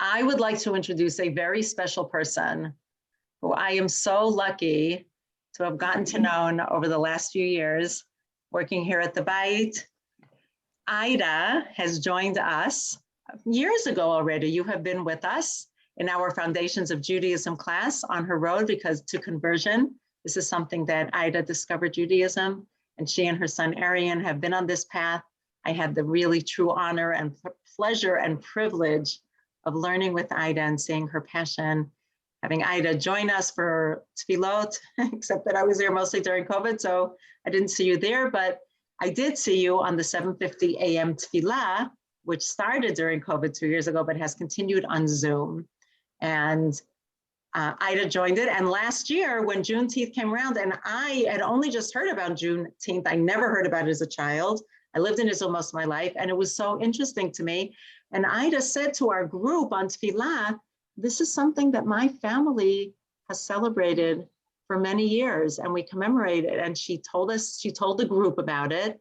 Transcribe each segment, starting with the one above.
I would like to introduce a very special person who I am so lucky to have gotten to know over the last few years, working here at the Bayit. Aida has joined us years ago already. You have been with us in our Foundations of Judaism class on her road to conversion. This is something that Aida discovered Judaism, and she and her son Arian have been on this path. I had the really true honor and pleasure and privilege of learning with Aida and seeing her passion, having Aida join us for tefillot, except that I was there mostly during COVID, so I didn't see you there, but I did see you on the 7:50 a.m. tefillah, which started during COVID 2 years ago, but has continued on Zoom. And Aida joined it. And last year when Juneteenth came around, and I had only just heard about Juneteenth, I never heard about it as a child. I lived in Israel most of my life, and it was so interesting to me. And Aida said to our group on tefillah, this is something that my family has celebrated for many years, and we commemorate it. And she told the group about it,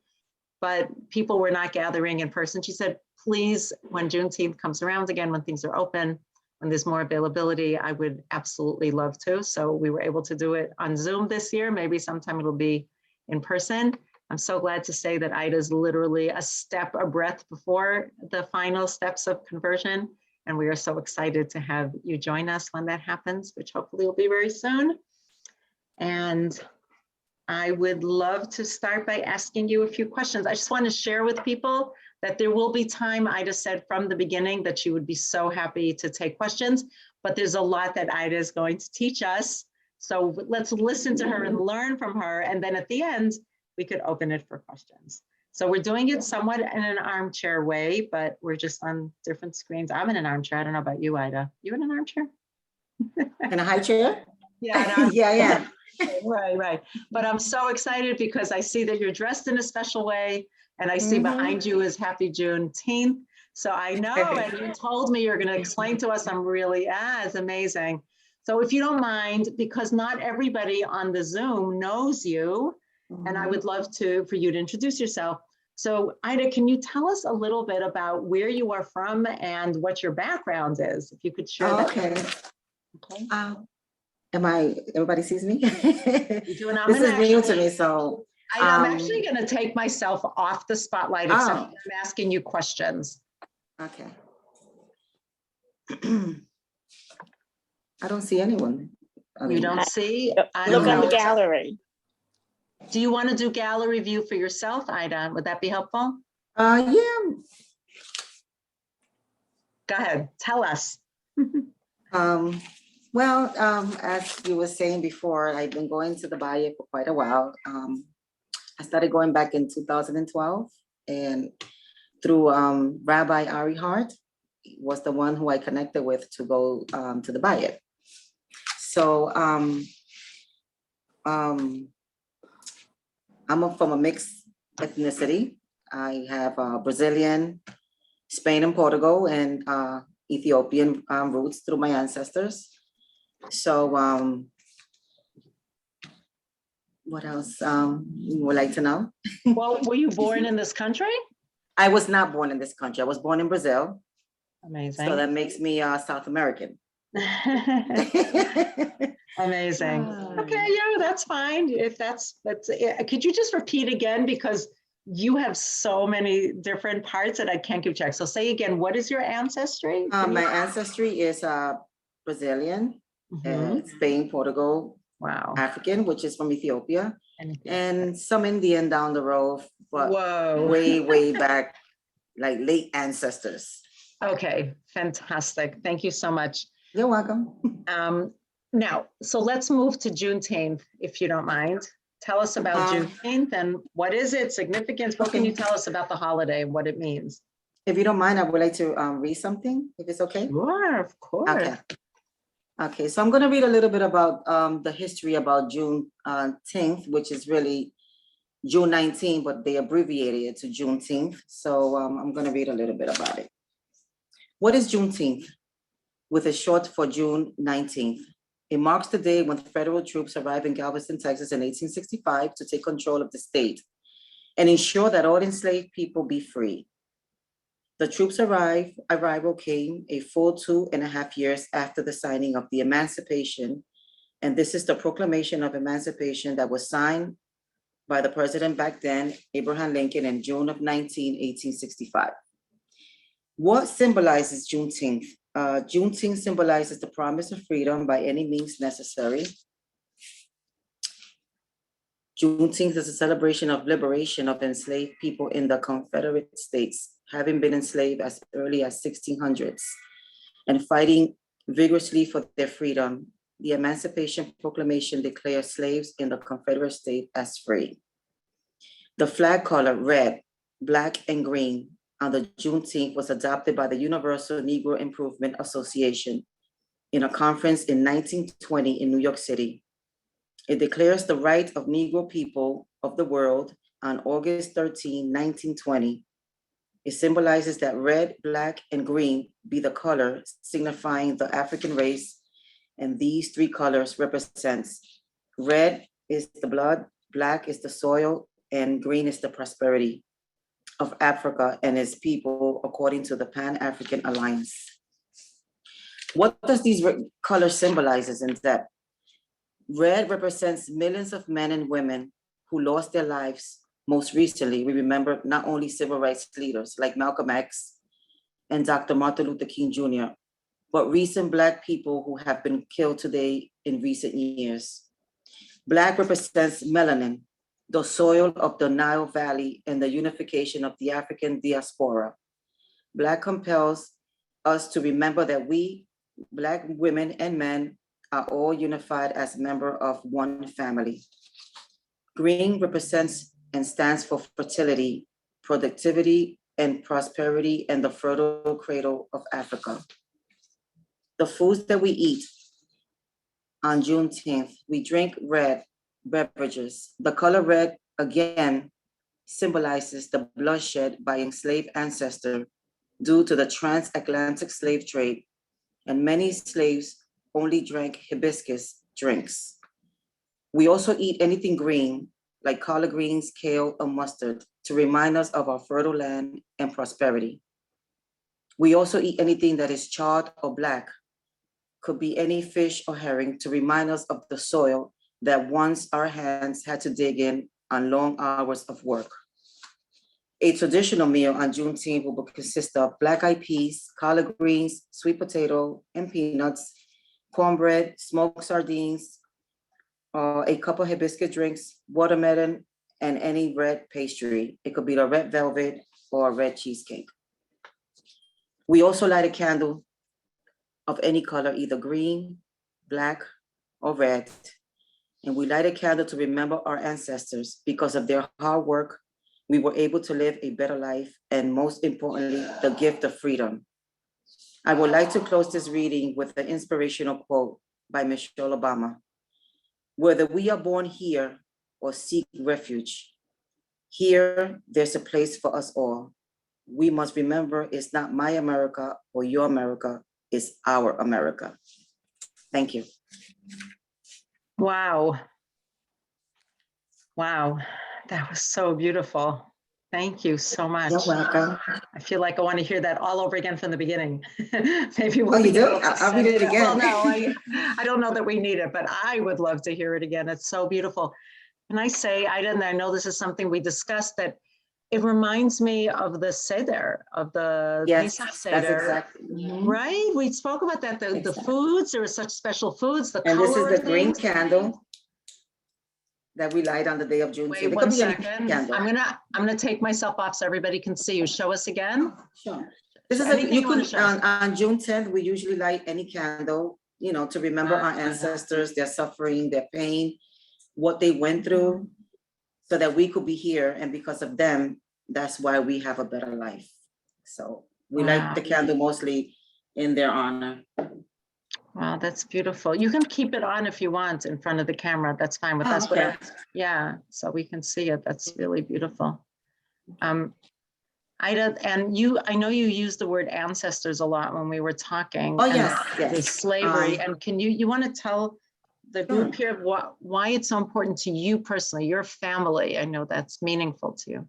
but people were not gathering in person. She said, please, when Juneteenth comes around again, when things are open, when there's more availability, I would absolutely love to. So we were able to do it on Zoom this year. Maybe sometime it'll be in person. I'm so glad to say that Aida is literally a breath before the final steps of conversion. And we are so excited to have you join us when that happens, which hopefully will be very soon. And I would love to start by asking you a few questions. I just want to share with people that there will be time. Aida said from the beginning that she would be so happy to take questions, but there's a lot that Aida is going to teach us. So let's listen to her and learn from her. And then at the end, we could open it for questions. So we're doing it somewhat in an armchair way, but we're just on different screens. I'm in an armchair. I don't know about you, Aida. You in an armchair? In a high chair? Yeah. Yeah. Right. But I'm so excited because I see that you're dressed in a special way, and I see behind you is Happy Juneteenth. So I know, and you told me you're going to explain to us. I'm really, it's amazing. So if you don't mind, because not everybody on the Zoom knows you, and I would love for you to introduce yourself. So Aida, can you tell us a little bit about where you are from and what your background is? If you could share that. Okay. Everybody sees me? This is new to me, so. I'm actually going to take myself off the spotlight, except I'm asking you questions. Okay. I don't see anyone. You don't see? Look on the gallery. Do you want to do gallery view for yourself, Aida? Would that be helpful? Yeah. Go ahead, tell us. Well, as you were saying before, I've been going to the Bayit for quite a while. I started going back in 2012, and through Rabbi Ari Hart was the one who I connected with to go to the Bayit. So I'm from a mixed ethnicity. I have Brazilian, Spain and Portugal, and Ethiopian roots through my ancestors. So what else you would like to know? Well, were you born in this country? I was not born in this country. I was born in Brazil. Amazing. So that makes me South American. Amazing. Okay, yeah, that's fine. If that's could you just repeat again, because you have so many different parts that I can't keep track. So say again, what is your ancestry? My ancestry is Brazilian, Spain, Portugal, wow, African, which is from Ethiopia, and some Indian down the road, but way back, like late ancestors. Okay, fantastic. Thank you so much. You're welcome. Now, so let's move to Juneteenth, if you don't mind. Tell us about Juneteenth and what is its significance? What can you tell us about the holiday and what it means? If you don't mind, I would like to read something, if it's okay. Sure, of course. Okay, so I'm going to read a little bit about the history about Juneteenth, which is really June 19th, but they abbreviated it to Juneteenth. So I'm going to read a little bit about it. What is Juneteenth? With a short for June 19th. It marks the day when federal troops arrived in Galveston, Texas in 1865 to take control of the state and ensure that all enslaved people be free. The troops' arrival came a full 2.5 years after the signing of the Emancipation, and this is the Proclamation of Emancipation that was signed by the president back then, Abraham Lincoln, in June of 1865. What symbolizes Juneteenth? Juneteenth symbolizes the promise of freedom by any means necessary. Juneteenth is a celebration of liberation of enslaved people in the Confederate States, having been enslaved as early as 1600s and fighting vigorously for their freedom. The Emancipation Proclamation declares slaves in the Confederate States as free. The flag color, red, black, and green, on the Juneteenth was adopted by the Universal Negro Improvement Association in a conference in 1920 in New York City. It declares the right of Negro people of the world on August 13, 1920. It symbolizes that red, black, and green be the color signifying the African race, and these three colors represents red is the blood, black is the soil, and green is the prosperity of Africa and its people according to the Pan-African Alliance. What does these colors symbolizes in depth? Red represents millions of men and women who lost their lives. Most recently, we remember not only civil rights leaders like Malcolm X and Dr. Martin Luther King Jr., but recent Black people who have been killed today in recent years. Black represents melanin, the soil of the Nile Valley and the unification of the African diaspora. Black compels us to remember that we, Black women and men, are all unified as members of one family. Green represents and stands for fertility, productivity, and prosperity, and the fertile cradle of Africa. The foods that we eat on Juneteenth, we drink red beverages. The color red, again, symbolizes the bloodshed by enslaved ancestors due to the transatlantic slave trade, and many slaves only drank hibiscus drinks. We also eat anything green, like collard greens, kale, or mustard, to remind us of our fertile land and prosperity. We also eat anything that is charred or black, could be any fish or herring, to remind us of the soil that once our hands had to dig in on long hours of work. A traditional meal on Juneteenth will consist of black-eyed peas, collard greens, sweet potato, and peanuts, cornbread, smoked sardines, a couple of hibiscus drinks, watermelon, and any red pastry. It could be the red velvet or a red cheesecake. We also light a candle of any color, either green, black, or red. And we light a candle to remember our ancestors. Because of their hard work, we were able to live a better life, and most importantly, the gift of freedom. I would like to close this reading with an inspirational quote by Michelle Obama. Whether we are born here or seek refuge, here there's a place for us all. We must remember it's not my America or your America, it's our America. Thank you. Wow. Wow, that was so beautiful. Thank you so much. You're welcome. I feel like I want to hear that all over again from the beginning. Maybe Oh, you do? I'll read it Well, again. no, I don't know that we need it, but I would love to hear it again. It's so beautiful. Can I say, Ida, and I know this is something we discussed, that it reminds me of the Seder, of the Yes, Pesach that's Seder. exactly. Mhm. Right? We spoke about that, the Exactly. foods, there were such special foods, the And this is the green things. candle that we light on the day of Juneteenth. Wait It could one be any second. candle. I'm gonna take myself off so everybody can see you. Show us again. Sure. This is Anything you you wanna could show? on June 10th, we usually light any candle, to remember our ancestors, their suffering, their pain, what they went through, so that we could be here. And because of them, that's why we have a better life. So we light the candle mostly in their honor. Wow, that's beautiful. You can keep it on if you want in front of the camera. That's fine with us. Okay. But yeah, so we can see it. That's really beautiful. Ida, and I know you used the word ancestors a lot when we were talking. Oh, and yes, yes. The slavery. And can you want to tell the group here why it's so important to you personally, your family? I know that's meaningful to you.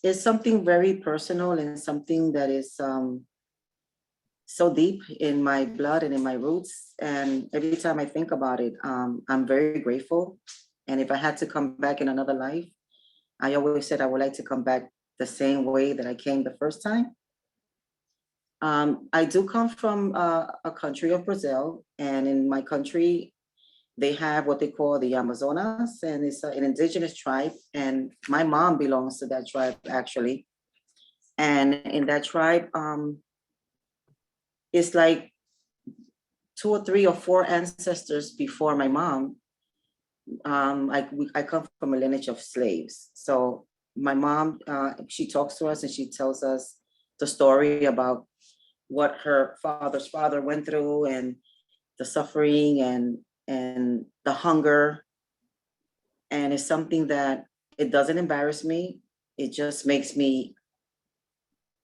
it's something very personal and something that is so deep in my blood and in my roots. And every time I think about it, I'm very grateful. And if I had to come back in another life, I always said I would like to come back the same way that I came the first time. I do come from a country of Brazil, and in my country, they have what they call the Amazonas, and it's an indigenous tribe. And my mom belongs to that tribe, actually. And in that tribe, it's like 2 or 3 or 4 ancestors before my mom. I come from a lineage of slaves. So my mom, she talks to us and she tells us the story about what her father's father went through and the suffering and the hunger. And it's something that it doesn't embarrass me. It just makes me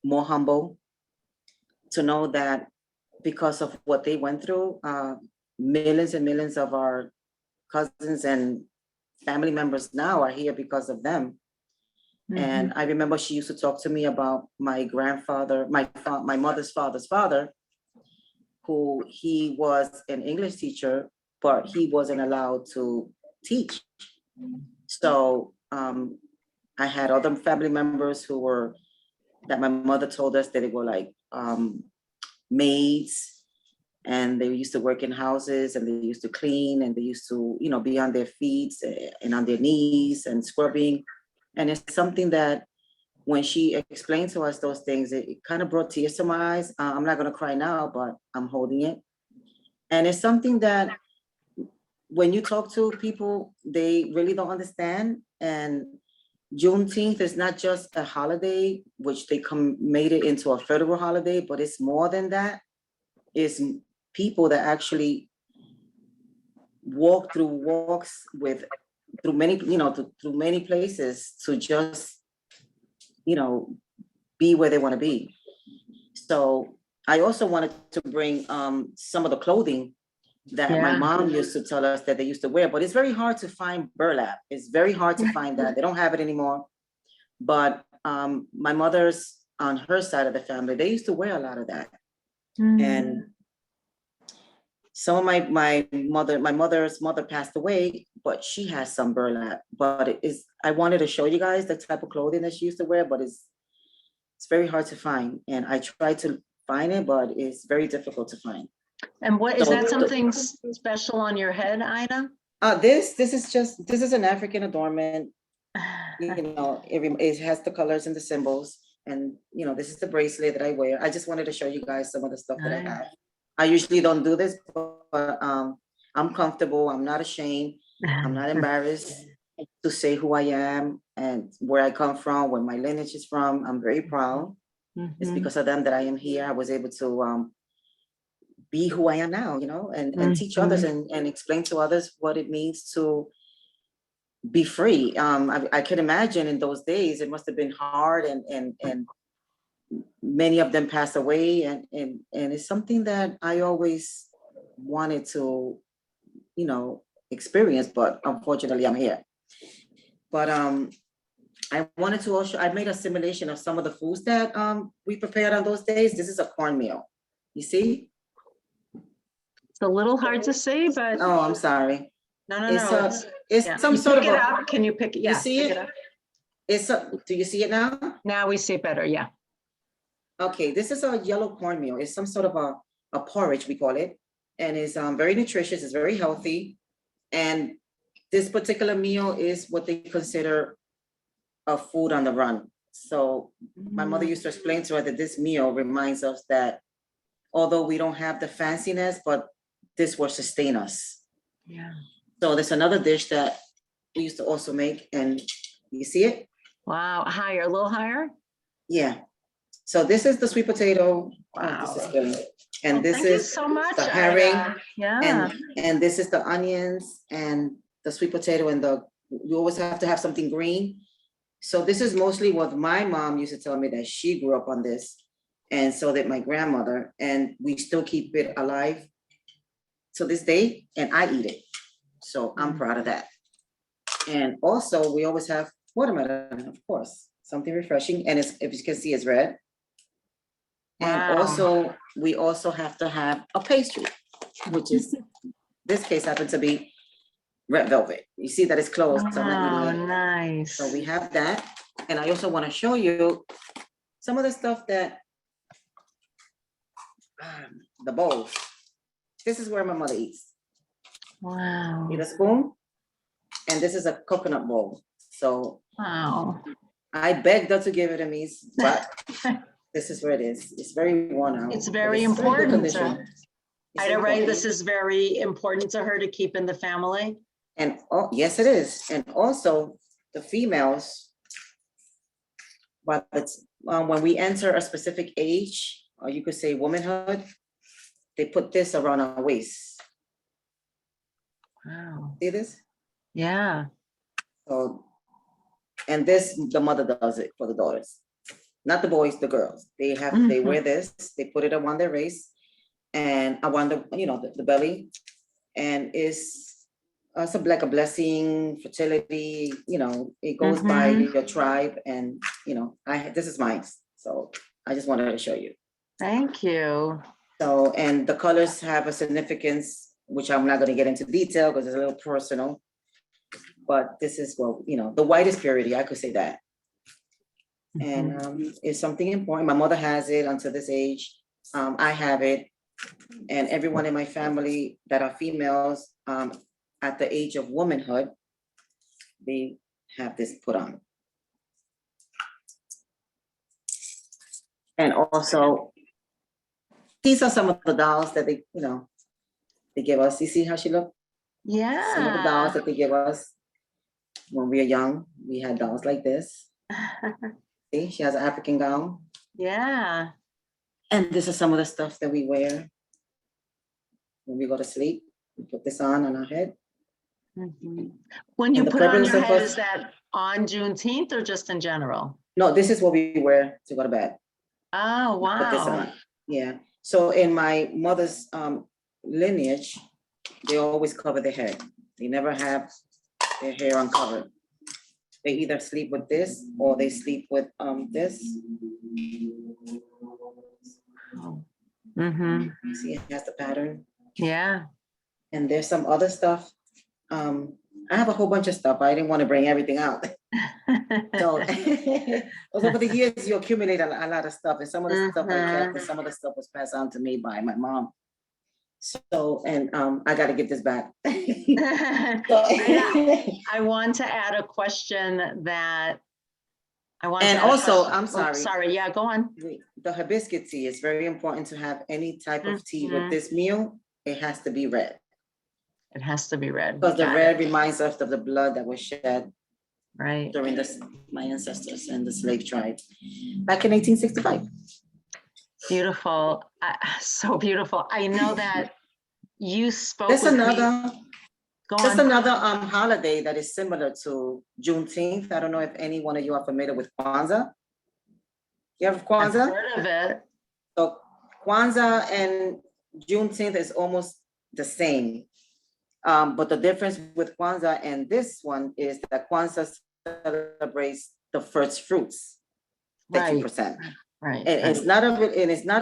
more humble to know that because of what they went through, millions and millions of our cousins and family members now are here because of them. And I remember she used to talk to me about my grandfather, my mother's father's father, who he was an English teacher, but he wasn't allowed to teach. So I had other family members that my mother told us that they were like maids, and they used to work in houses, and they used to clean, and they used to, be on their feet and on their knees and scrubbing. And it's something that when she explained to us those things, it kind of brought tears to my eyes. I'm not going to cry now, but I'm holding it. And it's something that when you talk to people, they really don't understand. And Juneteenth is not just a holiday, which they made it into a federal holiday, but it's more than that. It's people that actually walk through walks through many places to just, be where they want to be. So I also wanted to bring some of the clothing that my mom used to tell us that they used to wear, but it's very hard to find burlap. It's very hard to find that. They don't have it anymore. But my mother's, on her side of the family, they used to wear a lot of that. And some of my mother's mother passed away, but she has some burlap. But I wanted to show you guys the type of clothing that she used to wear, but it's very hard to find. And I tried to find it, but it's very difficult to find. And what is that something special on your head, Ida? This is an African adornment. It has the colors and the symbols. And this is the bracelet that I wear. I just wanted to show you guys some of the stuff that I have. I usually don't do this, but I'm comfortable. I'm not ashamed. I'm not embarrassed to say who I am and where I come from, where my lineage is from. I'm very proud. It's because of them that I am here. I was able to be who I am now, and teach others and explain to others what it means to be free. I can imagine in those days, it must have been hard and many of them passed away. And it's something that I always wanted to, experience, but unfortunately I'm here. But I wanted to also, I made a simulation of some of the foods that we prepared on those days. This is a cornmeal, you see? It's a little hard to see, but. Oh, I'm sorry. No. It's some sort of a. Can you pick it? Yeah. You see it? Do you see it now? Now we see it better, yeah. Okay, this is a yellow cornmeal. It's some sort of a porridge, we call it. And it's very nutritious, it's very healthy. And this particular meal is what they consider a food on the run. So my mother used to explain to her that this meal reminds us that although we don't have the fanciness, but this will sustain us. Yeah. So there's another dish that we used to also make, and you see it? Wow, higher, a little higher? Yeah. So this is the sweet potato. Wow. This is good. And this Thank you is so much, the herring. Ida. Yeah. And this is the onions and the sweet potato, and you always have to have something green. So this is mostly what my mom used to tell me, that she grew up on this. And so did my grandmother, and we still keep it alive to this day, and I eat it. So I'm proud of that. And also we always have watermelon, of course. something refreshing, and it's, if you can see, it's red. And Wow. also, we also have to have a pastry, which is, this case happened to be red velvet. You see that it's closed, so I'm not Oh, eating it. nice. So we have that, and I also want to show you some of the stuff that, the bowls. This is where my mother eats. Wow. Need a spoon, and this is a coconut bowl. So Wow. I begged her to give it to me, but this is where it is. It's very worn out. It's but very it's very good important condition. to, It's Ida, right? important. This is very important to her to keep in the family. And, oh, yes, it is. And also the females, but it's, when we enter a specific age, or you could say womanhood, they put this around our waist. Wow. See this? Yeah. So, and this, the mother does it for the daughters, not the boys, the girls. They have, they wear this, they put it around their waist and around the, you know, the belly. And it's like a blessing, fertility, you know, it goes by your tribe, and, you know, this is mine. So I just wanted to show you. Thank you. So, and the colors have a significance, which I'm not gonna get into detail because it's a little personal. But this is, well, you know, the white is purity, I could say that. And it's something important. My mother has it until this age. I have it. And everyone in my family that are females, at the age of womanhood, they have this put on. And also, these are some of the dolls that they, you know, they give us. You see how she look? Some of the dolls Yeah. that they give us when we were young. We had dolls like this. See, she has an African gown. Yeah. And this is some of the stuff that we wear when we go to sleep. We put this on our head. When you And the put on purpose your of head, us- is that on Juneteenth or just in general? No, this is what we wear to go to bed. Oh, Put this wow. on. Yeah. So in my mother's lineage, they always cover their head. They never have their hair uncovered. They either sleep with this or they sleep with this. Mm-hmm. You see, it has the pattern. Yeah. And there's some other stuff. I have a whole bunch of stuff. I didn't want to bring everything out. So over the years, you accumulate a lot of stuff, and some of the stuff I kept, and some of the stuff was passed on to me by my mom. So, and I got to give this back. I want to add a question that I want. And to add a also, question. I'm sorry. Oh, sorry. Yeah, go on. The hibiscus tea is very important to have any type of tea with this meal. It has to be red. It has to be red. Because the Got red it. reminds us of the blood that was shed Right. during my ancestors and the slave tribe back in 1865. Beautiful. So beautiful. I know that you spoke That's with me. another, Go that's on. another holiday that is similar to Juneteenth. I don't know if any one of you are familiar with Kwanzaa. You have I've Kwanzaa? heard of it. So Kwanzaa and Juneteenth is almost the same. But the difference with Kwanzaa and this one is that Kwanzaa celebrates the first fruits that you Right. present. Right. And it's not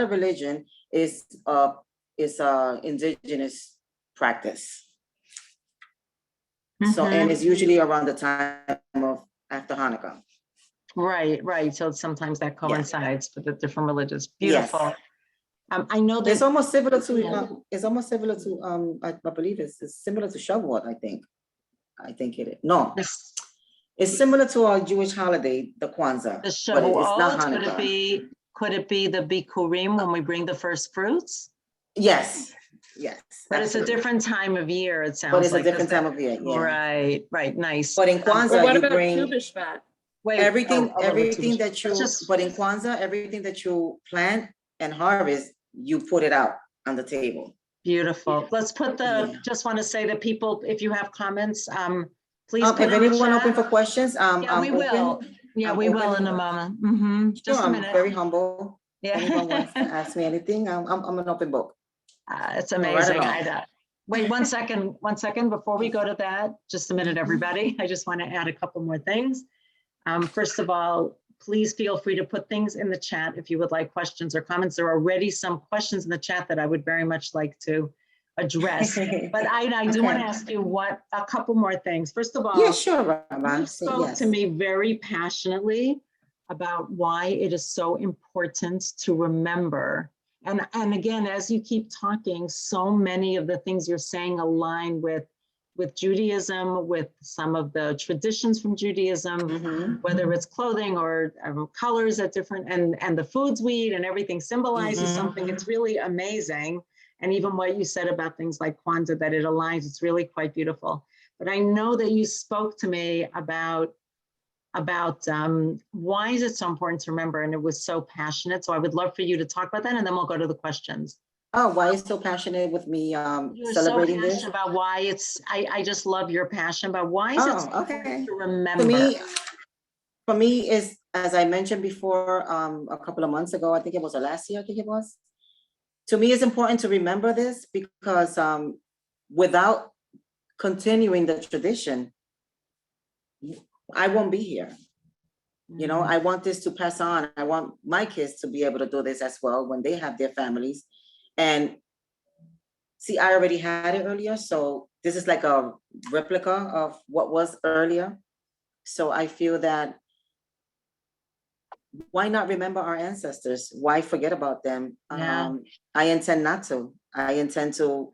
a religion, it's a indigenous practice. So, and it's usually around the time of after Hanukkah. Right, right. So sometimes that coincides with the different religions. Yes. Beautiful. I know that It's almost similar to, I believe it's similar to Shavuot, I think. I think it is. No, this, it's similar to our Jewish holiday, the Kwanzaa. the but it's not Shavuot, could it be the Bikurim when we bring the first fruits? Yes, yes. But it's a absolutely. different time of year, it sounds But it's like. a different time of year, yeah. Right, right, nice. But in Kwanzaa, What you about bring Tu B'Shvat? Wait, everything oh, that you, but in Kwanzaa, everything that you plant and harvest, you put it out on the table. beautiful. Let's put the, Yeah. just want to say that people, if you have comments, please If put in the anyone chat. open for questions, Yeah, we will. Yeah, I'm we will open. in a moment. Just a I'm minute. very humble. Yeah. Anyone wants to ask me anything, I'm an open book. It's right amazing. along. Wait, one second before we go to that, just a minute, everybody. I just want to add a couple more things. First of all, please feel free to put things in the chat if you would like questions or comments. There are already some questions in the chat that I would very much like to address. But I do want to ask you a couple more things. First of all, Yeah, sure, Rabbi. you spoke to me very passionately about why it is so important to remember. And again, as you keep talking, so many of the things you're saying align with Judaism, with some of the traditions from Judaism, Mhm. whether it's clothing or colors at different, and the foods we eat and everything symbolizes Mhm. something. It's really amazing. And even what you said about things like Kwanzaa, that it aligns, it's really quite beautiful. But I know that you spoke to me about why is it so important to remember, and it was so passionate. So I would love for you to talk about that, and then we'll go to the questions. Oh, why are you so passionate with me You're celebrating so this? passionate about why it's, I just love your passion about why is it so important to remember. For me is, as I mentioned before, a couple of months ago, I think it was last year, I think it was. To me, it's important to remember this because without continuing the tradition, I won't be here. You know, I want this to pass on. I want my kids to be able to do this as well when they have their families. And see, I already had it earlier, so this is like a replica of what was earlier. So I feel that why not remember our ancestors? Why forget about them? Yeah. I intend not to. I intend to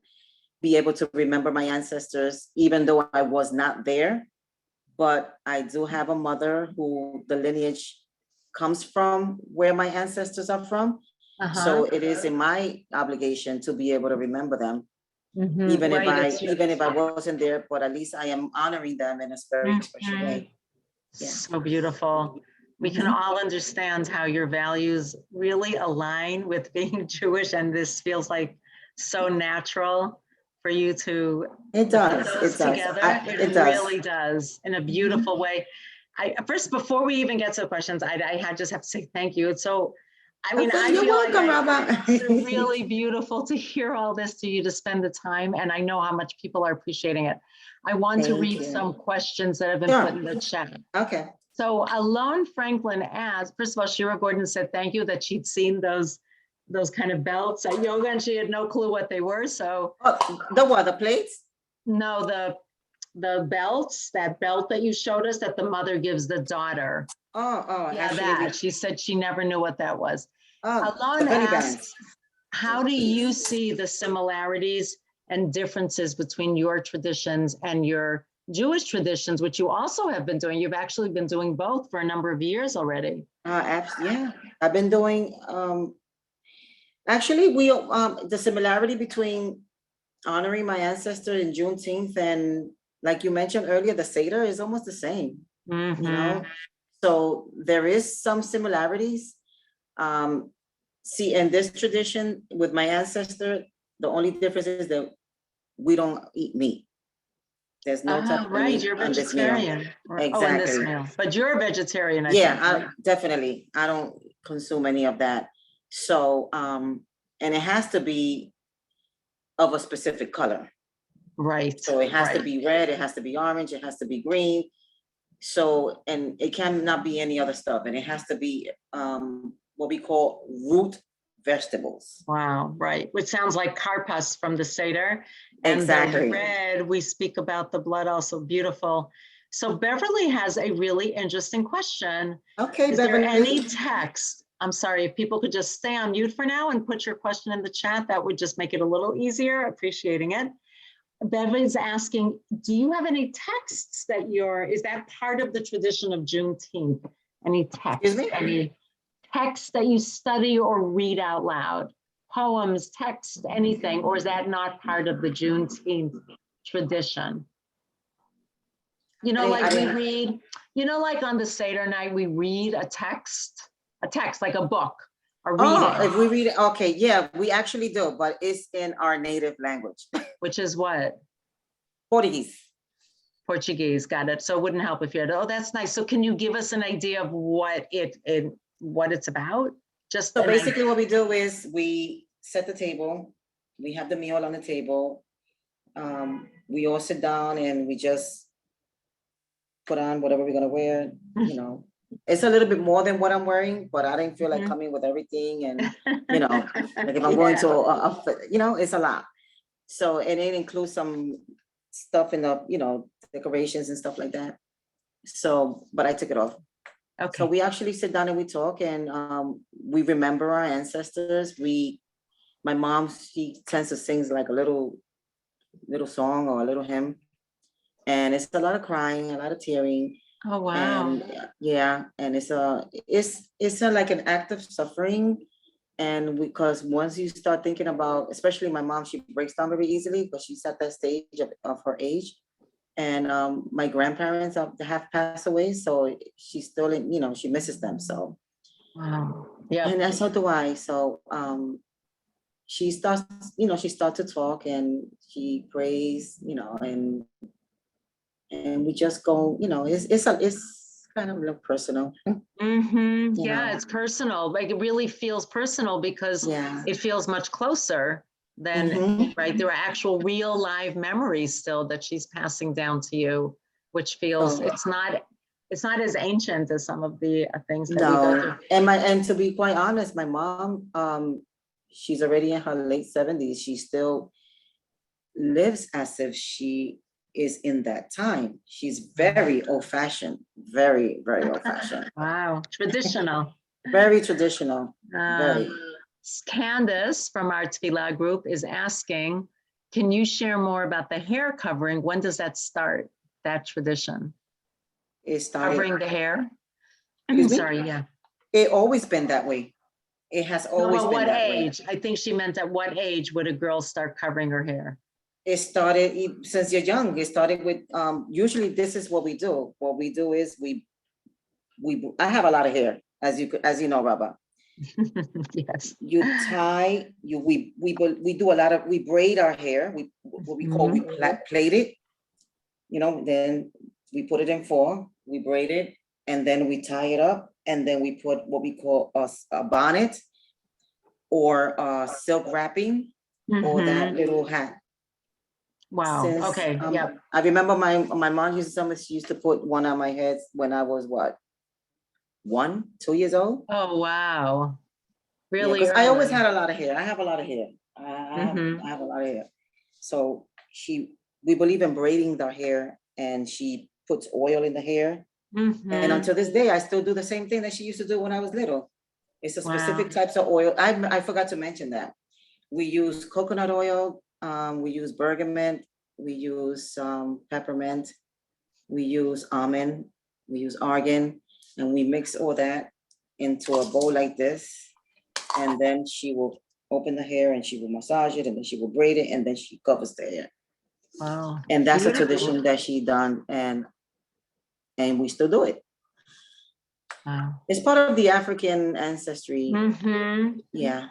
be able to remember my ancestors, even though I was not there. But I do have a mother who the lineage comes from where my ancestors are from. So it is in my obligation to be able to remember them, even if I wasn't there. But at least I am honoring them in a very special way. Yeah. So beautiful. We can all understand how your values really align with being Jewish, and this feels like so natural for you to It does. put those together. It really does in a beautiful way. First, before we even get to the questions, I just have to say thank you. It's so, I mean, Okay, you're welcome, Rabba. It's really beautiful to hear all this, to you to spend the time, and I know how much people are appreciating it. I want to read some questions that have been put in the chat. Okay. So Alon Franklin asked, first of all, Shira Gordon said thank you that she'd seen those kind of belts at yoga and she had no clue what they were. So the plates? No, the belts, that belt that you showed us that the mother gives the daughter. Yeah, that. She said she never knew what that was. Alon asked, how do you see the similarities and differences between your traditions and your Jewish traditions, which you also have been doing? You've actually been doing both for a number of years already. Yeah, I've been doing, actually, the similarity between honoring my ancestor in Juneteenth and, like you mentioned earlier, the Seder is almost the same, you know? So there is some similarities. See, in this tradition with my ancestor, the only difference is that we don't eat meat. There's no type of meat you're on this meal. vegetarian. Exactly. Oh, in this meal. But you're a vegetarian, I Yeah, think, right? definitely. I don't consume any of that. So, and it has to be of a specific color. Right. So it has to be red, it has to be orange, it has to be green. So, and it cannot be any other stuff. And it has to be what we call root vegetables. Wow, right. Which sounds like karpas from the Seder. And Exactly. the red, we speak about the blood, also beautiful. So Beverly has a really interesting question. Okay, Is Beverly. there any text? I'm sorry, if people could just stay on mute for now and put your question in the chat, that would just make it a little easier, appreciating it. Beverly's asking, do you have any texts that is that part of the tradition of Juneteenth? Any texts, any texts that you study or read out loud? Poems, texts, anything, or is that not part of the Juneteenth tradition? You know, like we read, you know, like on the Seder night, we read a text, like a book, a reading. Oh, if we read it, okay, yeah, we actually do, but it's in our native language. Which is what? Portuguese. Portuguese, got it. So it wouldn't help if you had, oh, that's nice. So can you give us an idea of what it's about? Just so basically what we do is we set the table, we have the meal on the table. We all sit down and we just put on whatever we're gonna wear, you know, It's a little bit more than what I'm wearing, but I didn't feel like Mhm. coming with everything. And, you know, like if I'm going to, it's a lot. So, and it includes some stuff in the, decorations and stuff like that. So, but I took it off. So Okay. we actually sit down and we talk, and we remember our ancestors. My mom, she tends to sing like a little song or a little hymn. And it's a lot of crying, a lot of tearing. Oh, wow. And yeah, and it's a like an act of suffering. And because once you start thinking about, especially my mom, she breaks down very easily because she's at that stage of her age. And my grandparents have passed away, so she's still in, she misses them. So Wow. Yeah. and so do I. So she starts to talk, and she prays, and we just go, it's kind of a little personal. Mm-hmm. You Yeah, know. it's personal. Like, it really feels personal because Yeah. it feels much closer than, Mhm. right? There are actual real live memories still that she's passing down to you, which feels Oh. it's not as ancient as some of the things that we go No, through. and to be quite honest, my mom, she's already in her late 70s. She still lives as if she is in that time. She's very old-fashioned, very, very old-fashioned, Wow, traditional. very traditional, very. Candace from our Tefillah group is asking, can you share more about the hair covering? When does that start, that tradition? It started. Covering the hair? Excuse me? Sorry, yeah. It always been that way. It has always Well, been what that way. age? I think she meant at what age would a girl start covering her hair? It started since you're young. It started with usually this is what we do. What we do is I have a lot of hair, as you know, Rabba. Yes. You tie, we do a lot of, we braid our hair. What we call, we plait it, then we put it in four, we braid it, and then we tie it up, and then we put what we call a bonnet or silk wrapping or that little hat. Wow. Okay. Yeah. I remember my mom used to she used to put one on my head when I was what, 1, 2 years old. Oh, wow. Yeah, Really? because I always had a lot of hair. I have a lot of hair. I Mhm. have a lot of hair. So we believe in braiding the hair, and she puts oil in the hair. And until this day, I still do the same thing that she used to do when I was little. It's a specific types of oil. I forgot to mention that. We use coconut oil, we use bergamot, we use peppermint, we use almond, we use argan, and we mix all that into a bowl like this. And then she will open the hair and she will massage it, and then she will braid it, and then she covers the hair. Wow. And that's a tradition that she done, and we still do it. Wow. It's part of the African ancestry. Yeah.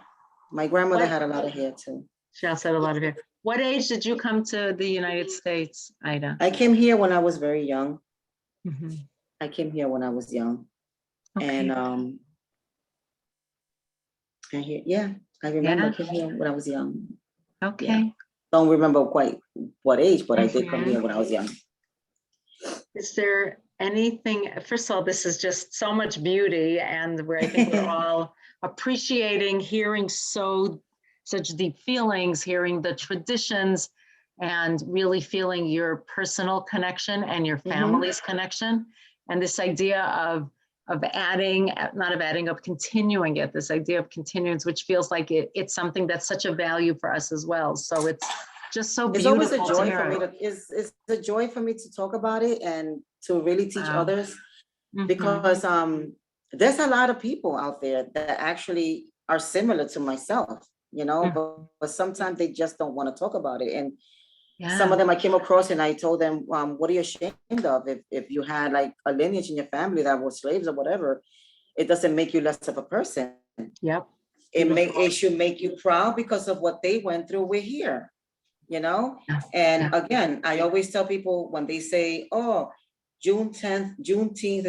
My grandmother had a lot of hair too. She also had a lot of hair. What age did you come to the United States, Ida? I came here when I was very young. Mhm. I came here when I was young. Okay. And yeah, I remember coming here when I was young. Okay. Yeah. Don't remember quite what age, but I did come here when I was young. Is there anything, first of all, this is just so much beauty, and I think we're all appreciating hearing such deep feelings, hearing the traditions, and really feeling your personal connection and your family's connection. And this idea of continuing it, this idea of continuance, which feels like it's something that's such a value for us as well. So it's just so beautiful. It's always a joy for me it's a joy for me to talk about it and to really teach others, because there's a lot of people out there that actually are similar to myself, but sometimes they just don't want to talk about it. And some of them I came across, and I told them, what are you ashamed of? If you had like a lineage in your family that was slaves or whatever, it doesn't make you less of a person. Yep. It should make you proud because of what they went through. We're here, and again, I always tell people when they say, oh, Juneteenth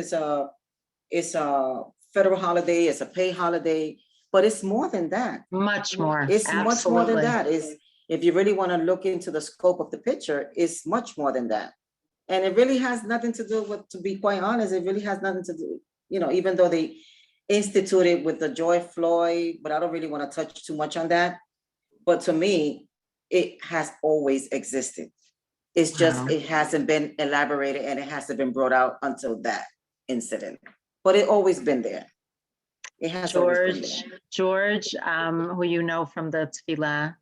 is a federal holiday, it's a pay holiday, but it's more than that. Much more. It's much more than that. If you really want to look into the scope of the picture, it's much more than that. And it really has nothing to do with, to be quite honest, it really has nothing to do. even though they instituted with the George Floyd, but I don't really want to touch too much on that. But to me, it has always existed. It's just, Wow. it hasn't been elaborated and it hasn't been brought out until that incident. But it always been there. It has always been there. George, who you know from the Tefillah,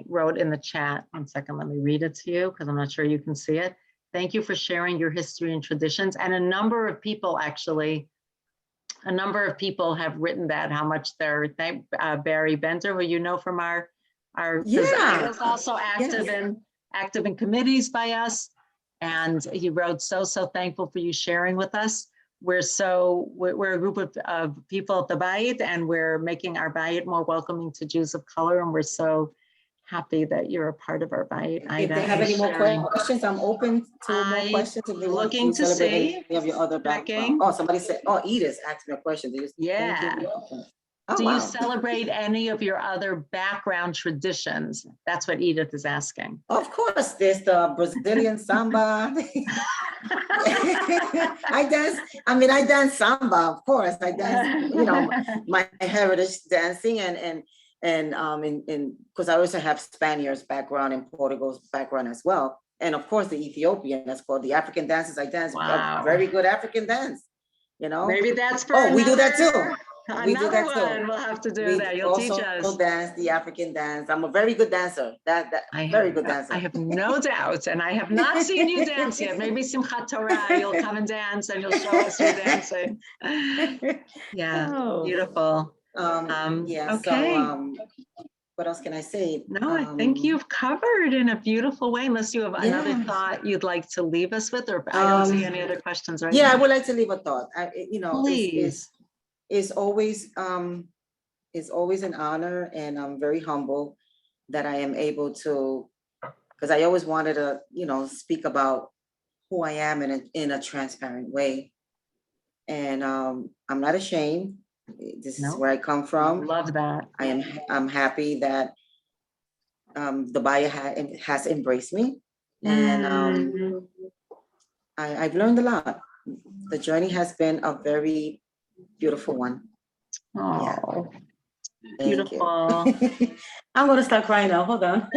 wrote in the chat. 1 second, let me read it to you because I'm not sure you can see it. Thank you for sharing your history and traditions. And a number of people have written that, how much they're, Barry Benter, who you know from our Yeah. is also active in committees by us. And he wrote, so thankful for you sharing with us. We're a group of people at the Bayit, and we're making our Bayit more welcoming to Jews of color. And we're so happy that you're a part of our Bayit. If they have any more questions, I'm open to more questions. If they want looking to celebrate see, any of your other background. Oh, somebody said, Edith asked me a question. Yeah. Oh, Do wow. you celebrate any of your other background traditions? That's what Edith is asking. Of course, there's the Brazilian samba. I dance samba, of course. I dance, my heritage dancing and because I also have Spaniards background and Portugal's background as well. And of course the Ethiopian, that's called the African dances. I dance a very good African dance, Maybe that's for we do that too. We do that too. We'll have to do that. You'll teach us. Also dance the African dance. I'm a very good dancer. Very good dancer. I have no doubt, and I have not seen you dance yet. Maybe Simchat Torah, you'll come and dance, and you'll show us your dancing. Yeah, beautiful. Yeah. Okay. So, what else can I say? No, I think you've covered in a beautiful way. Unless you have another thought you'd like to leave us with, or I don't see any other questions right now. Yeah, I would like to leave a thought. Please. It's always an honor, and I'm very humble that I am able to, because I always wanted to, speak about who I am in a transparent way. And I'm not ashamed. This is where I come from. Love that. I'm happy that the Bayit has embraced me, and I've learned a lot. The journey has been a very beautiful one. Oh, Thank beautiful. you. I'm going to start crying now. Hold on.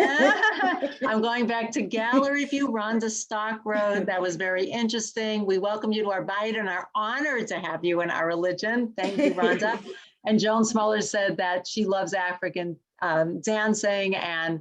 I'm going back to gallery view, Rhonda Stock Road. That was very interesting. We welcome you to our Bayit and are honored to have you in our religion. Thank you, Rhonda. And Joan Smoller said that she loves African dancing, and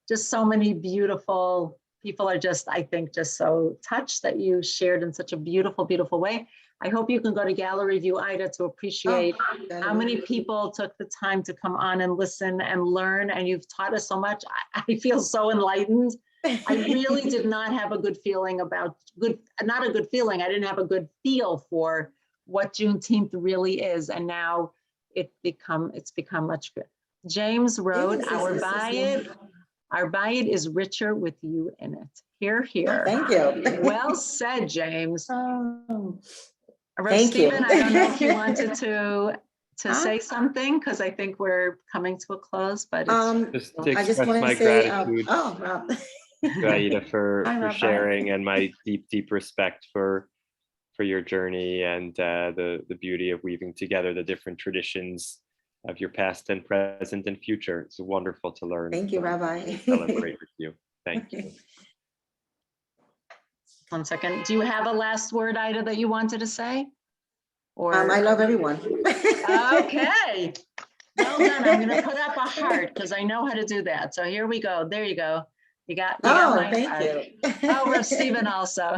just so many beautiful people are just, I think, just so touched that you shared in such a beautiful, beautiful way. I hope you can go to gallery view, Aida, to appreciate how many people took the time to come on and listen and learn, and you've taught us so much. I feel so enlightened. I really did not have a good feeling about not a good feeling. I didn't have a good feel for what Juneteenth really is, and now it's become much good. James wrote, our Bayit is richer with you in it. Hear, hear. Thank you. Well said, James. Thank Stephen, you. I don't know if you wanted to say something, because I think we're coming to a close, but just to express my gratitude to Aida for sharing, and my deep respect for your journey, and the beauty of weaving together the different traditions of your past and present and future. It's wonderful to learn. Thank you, Rabbi. Celebrate with you. Thank you. 1 second. Do you have a last word, Aida, that you wanted to say? Or I love everyone. Okay. Well done. I'm going to put up a heart because I know how to do that. So here we go. There you go. You got Thank heart. you. Oh, Rev Stephen also.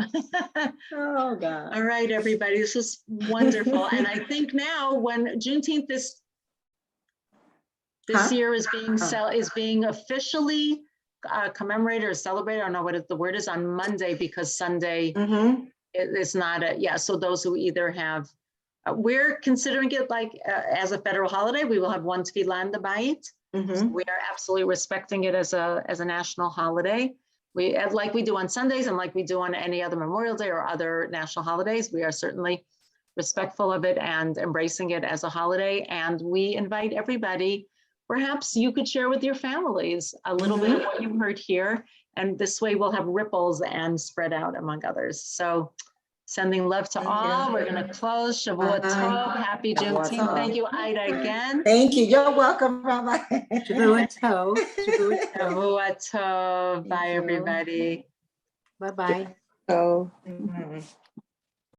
Oh, God. All right, everybody. This was wonderful. And I think now when Juneteenth this year is being officially commemorated or celebrated. I don't know what the word is on Monday, because Sunday it's not so those who either have, we're considering it like as a federal holiday. We will have one tefillah in the Bayit. So we are absolutely respecting it as a national holiday. We, like we do on Sundays and like we do on any other Memorial Day or other national holidays, we are certainly respectful of it and embracing it as a holiday. And we invite everybody. Perhaps you could share with your families a little bit of what you heard here, and this way we'll have ripples and spread out among others. So Sending love to Thank all. you. We're going to close. Shavua Bye. Tov. Happy Shavua Juneteenth. Tov. Thank you, Ida, again. Thank you. You're welcome, Rabbi. Shavua Tov. Shavua Tov. Shavua Tov. Bye, Thank you. everybody. Bye-bye. So. Mhm.